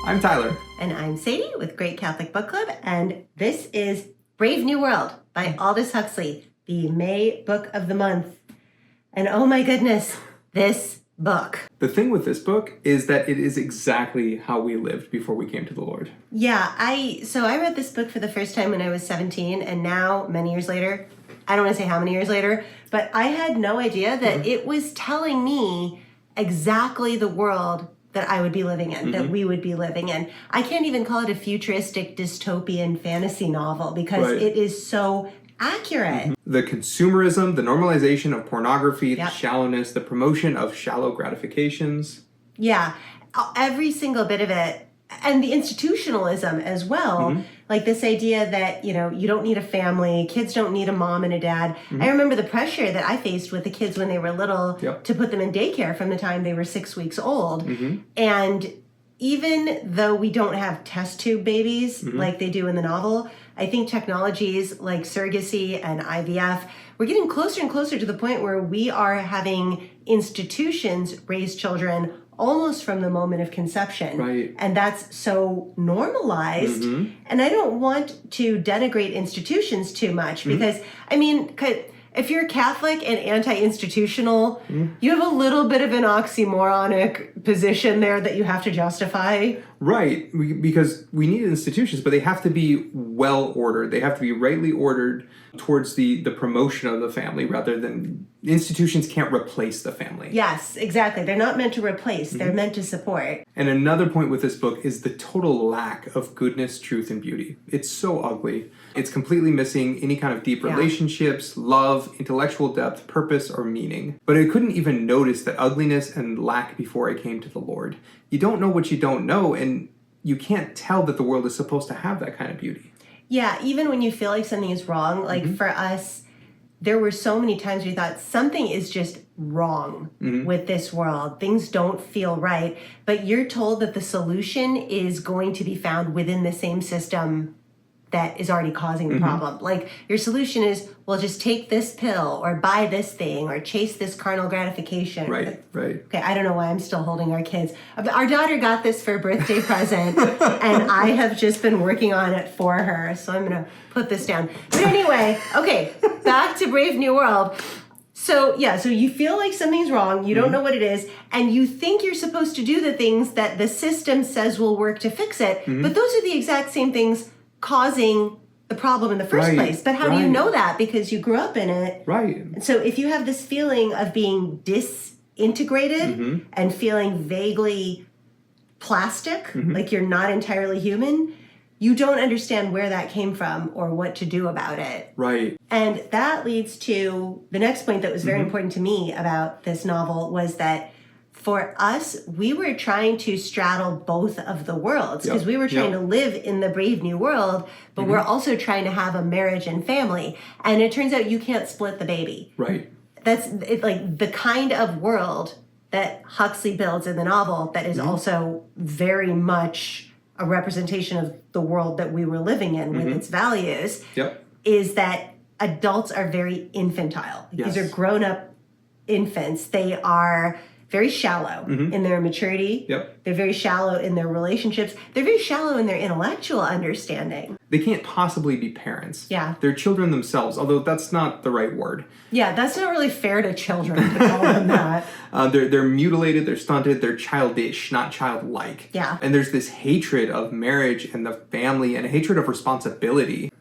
I'm Tyler. And I'm Sadie with Great Catholic Book Club, and this is Brave New World by Aldous Huxley, the May book of the month. And oh my goodness, this book. The thing with this book is that it is exactly how we lived before we came to the Lord. Yeah, I read this book for the first time when I was 17, and now, many years later, I don't want to say how many years later, but I had no idea that it was telling me exactly the world that I would be living in, that we would be living in. I can't even call it a futuristic dystopian fantasy novel because it is so accurate. The consumerism, the normalization of pornography, the shallowness, the promotion of shallow gratifications. Yeah, every single bit of it. And the institutionalism as well, like this idea that, you know, you don't need a family, kids don't need a mom and a dad. I remember the pressure that I faced with the kids when they were little to put them in daycare from the time they were 6 weeks old. And even though we don't have test tube babies like they do in the novel, I think technologies like surrogacy and IVF, we're getting closer and closer to the point where we are having institutions raise children almost from the moment of conception. And that's so normalized. And I don't want to denigrate institutions too much because, I mean, if you're Catholic and anti-institutional, you have a little bit of an oxymoronic position there that you have to justify. Right, because we need institutions, but they have to be well ordered. They have to be rightly ordered towards the promotion of the family rather than institutions can't replace the family. Yes, exactly. They're not meant to replace. They're meant to support. And another point with this book is the total lack of goodness, truth, and beauty. It's so ugly. It's completely missing any kind of deep relationships, love, intellectual depth, purpose, or meaning. But I couldn't even notice that ugliness and lack before I came to the Lord. You don't know what you don't know, and you can't tell that the world is supposed to have that kind of beauty. Yeah, even when you feel like something is wrong, like for us, there were so many times we thought something is just wrong with this world. Things don't feel right, but you're told that the solution is going to be found within the same system that is already causing the problem. Like your solution is, well, just take this pill or buy this thing or chase this carnal gratification. Right. Okay, I don't know why I'm still holding our kids. Our daughter got this for a birthday present and I have just been working on it for her. So I'm going to put this down. But anyway, okay, back to Brave New World. So so you feel like something's wrong, you don't know what it is, and you think you're supposed to do the things that the system says will work to fix it, but those are the exact same things causing the problem in the first place. But how do you know that? Because you grew up in it. And so if you have this feeling of being disintegrated and feeling vaguely plastic, like you're not entirely human, you don't understand where that came from or what to do about it. And that leads to the next point that was very important to me about this novel was that for us, we were trying to straddle both of the words because we were trying to live in the Brave New World, but we're also trying to have a marriage and family. And it turns out you can't split the baby. That's like the kind of world that Huxley builds in the novel that is also very much a representation of the world that we were living in with its values, is that adults are very infantile. These are grown-up infants. They are very shallow in their maturity. They're very shallow in their relationships. They're very shallow in their intellectual understanding. They can't possibly be parents. They're children themselves, although that's not the right word. That's not really fair to children to call them that. They're mutilated, they're stunted, they're childish, not childlike. And there's this hatred of marriage and the family and a hatred of responsibility.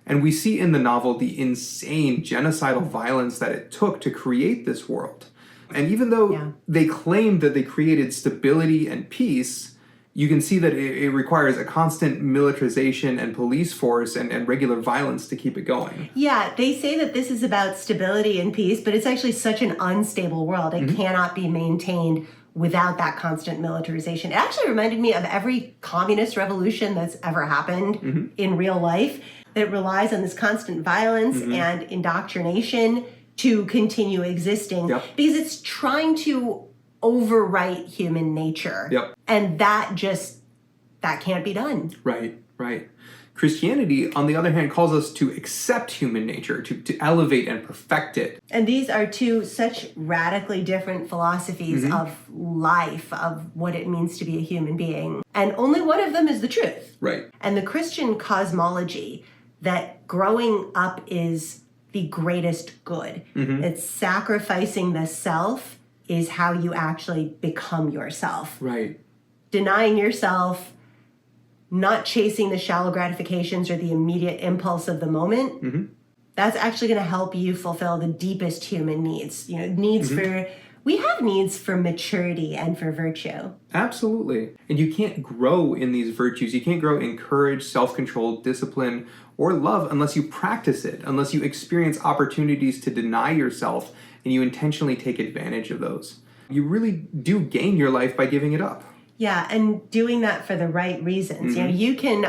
And we see in the novel the insane genocidal violence that it took to create this world. And even though they claim that they created stability and peace, you can see that it requires a constant militarization and police force and regular violence to keep it going. They say that this is about stability and peace, but it's actually such an unstable world. It cannot be maintained without that constant militarization. It actually reminded me of every communist revolution that's ever happened in real life that relies on this constant violence and indoctrination to continue existing because it's trying to overwrite human nature. And that can't be done. Right. Christianity, on the other hand, calls us to accept human nature, to elevate and perfect it. And these are two such radically different philosophies of life, of what it means to be a human being. And only one of them is the truth. Right. And the Christian cosmology that growing up is the greatest good. It's sacrificing the self is how you actually become yourself. Right. Denying yourself, not chasing the shallow gratifications or the immediate impulse of the moment, that's actually going to help you fulfill the deepest human needs. You know, we have needs for maturity and for virtue. Absolutely. And you can't grow in these virtues. You can't grow in courage, self-control, discipline, or love unless you practice it, unless you experience opportunities to deny yourself and you intentionally take advantage of those. You really do gain your life by giving it up. Yeah, and doing that for the right reasons. You know, you can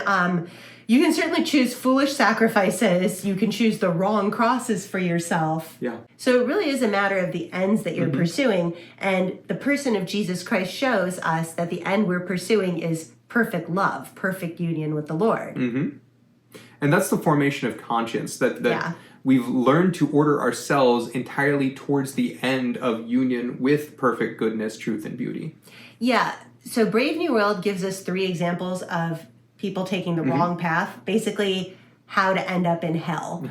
certainly choose foolish sacrifices. You can choose the wrong crosses for yourself. Yeah. So it really is a matter of the ends that you're pursuing. And the person of Jesus Christ shows us that the end we're pursuing is perfect love, perfect union with the Lord. And that's the formation of conscience, that we've learned to order ourselves entirely towards the end of union with perfect goodness, truth, and beauty. Yeah. So Brave New World gives us 3 examples of people taking the wrong path, basically how to end up in hell.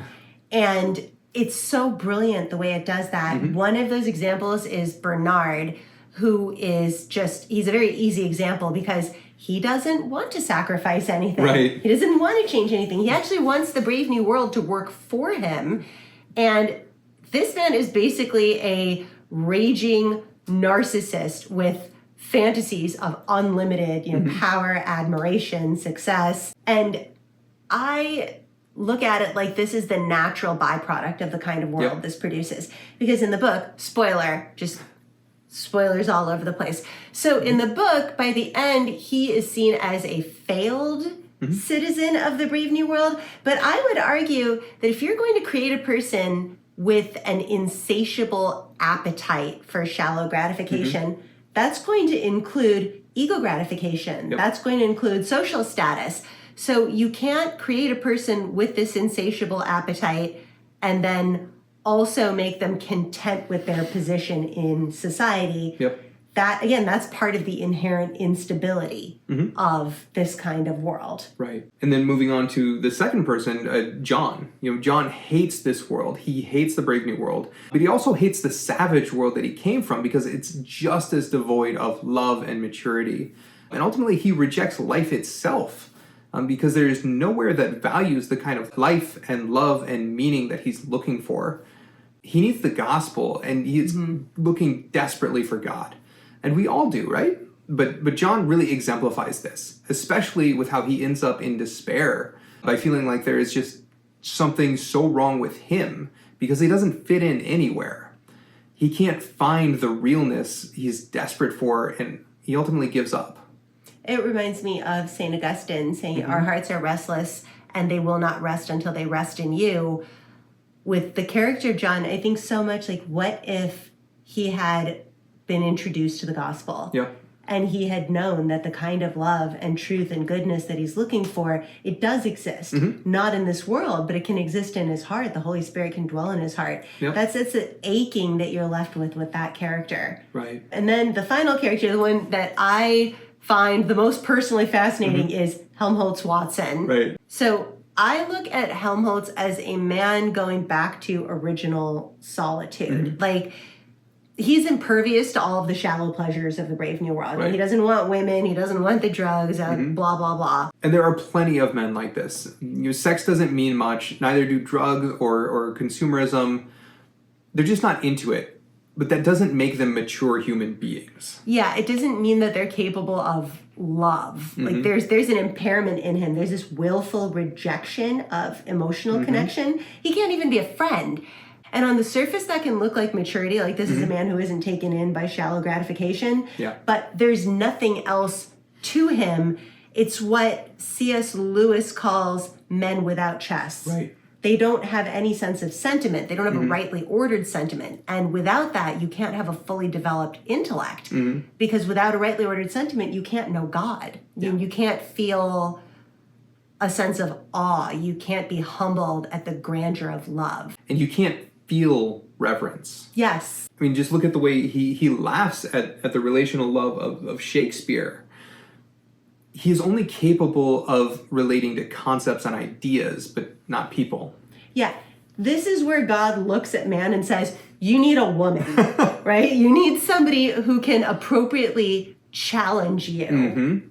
And it's so brilliant the way it does that. One of those examples is Bernard, who is he's a very easy example because he doesn't want to sacrifice anything. Right. He doesn't want to change anything. He actually wants the Brave New World to work for him. And this man is basically a raging narcissist with fantasies of unlimited, power, admiration, success. And I look at it like this is the natural byproduct of the kind of world this produces. Because in the book, spoilers all over the place. So in the book, by the end, he is seen as a failed citizen of the Brave New World. But I would argue that if you're going to create a person with an insatiable appetite for shallow gratification, that's going to include ego gratification. That's going to include social status. So you can't create a person with this insatiable appetite and then also make them content with their position in society. That, again, that's part of the inherent instability of this kind of world. Right. And then moving on to the second person, John. John hates this world. He hates the Brave New World. But he also hates the savage world that he came from because it's just as devoid of love and maturity. And ultimately, he rejects life itself because there is nowhere that values the kind of life and love and meaning that he's looking for. He needs the gospel, and he's looking desperately for God. And we all do, right? But John really exemplifies this, especially with how he ends up in despair by feeling like there is just something so wrong with him because he doesn't fit in anywhere. He can't find the realness he's desperate for, and he ultimately gives up. It reminds me of St. Augustine saying, our hearts are restless and they will not rest until they rest in you. With the character of John, I think so much like, what if he had been introduced to the gospel and he had known that the kind of love and truth and goodness that he's looking for, it does exist, not in this world, but it can exist in his heart. The Holy Spirit can dwell in his heart. That's the aching that you're left with that character. Right. And then the final character, the one that I find the most personally fascinating is Helmholtz Watson. Right. So I look at Helmholtz as a man going back to original solitude. Like, he's impervious to all of the shallow pleasures of the Brave New World. Right. He doesn't want women. He doesn't want the drugs, blah, blah, blah. And there are plenty of men like this. Sex doesn't mean much. Neither do drugs or consumerism. They're just not into it. But that doesn't make them mature human beings. Yeah, it doesn't mean that they're capable of love. Like, there's an impairment in him. There's this willful rejection of emotional connection. He can't even be a friend. And on the surface, that can look like maturity, like this is a man who isn't taken in by shallow gratification. But there's nothing else to him. It's what C.S. Lewis calls men without chest. Right. They don't have any sense of sentiment. They don't have a rightly ordered sentiment. And without that, you can't have a fully developed intellect. Because without a rightly ordered sentiment, you can't know God. You can't feel a sense of awe. You can't be humbled at the grandeur of love. And you can't feel reverence. Yes. I mean, just look at the way he laughs at the relational love of Shakespeare. He is only capable of relating to concepts and ideas, but not people. Yeah. This is where God looks at man and says, you need a woman, right? You need somebody who can appropriately challenge you,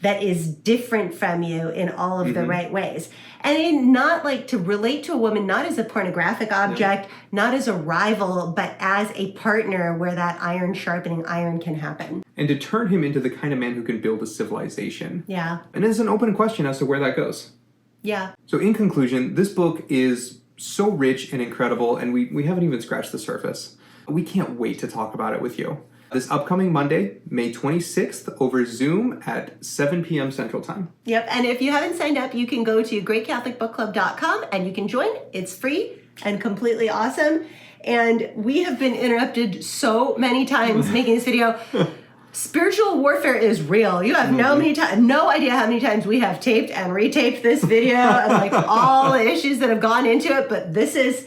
that is different from you in all of the right ways. And not like to relate to a woman, not as a pornographic object, not as a rival, but as a partner where that iron sharpening iron can happen. And to turn him into the kind of man who can build a civilization. Yeah. And it's an open question as to where that goes. Yeah. So in conclusion, this book is so rich and incredible, and we haven't even scratched the surface. We can't wait to talk about it with you. This upcoming Monday, May 26th, over Zoom at 7 p.m. Central Time. Yep, and if you haven't signed up, you can go to greatcatholicbookclub.com and you can join. It's free and completely awesome. And we have been interrupted so many times making this video. Spiritual warfare is real. You have no idea how many times we have taped and retaped this video and like all the issues that have gone into it, but this is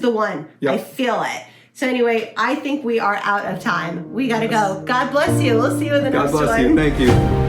the one. Yep. I feel it. So anyway, I think we are out of time. We got to go. God bless you. We'll see you in the next one. God bless you. Thank you.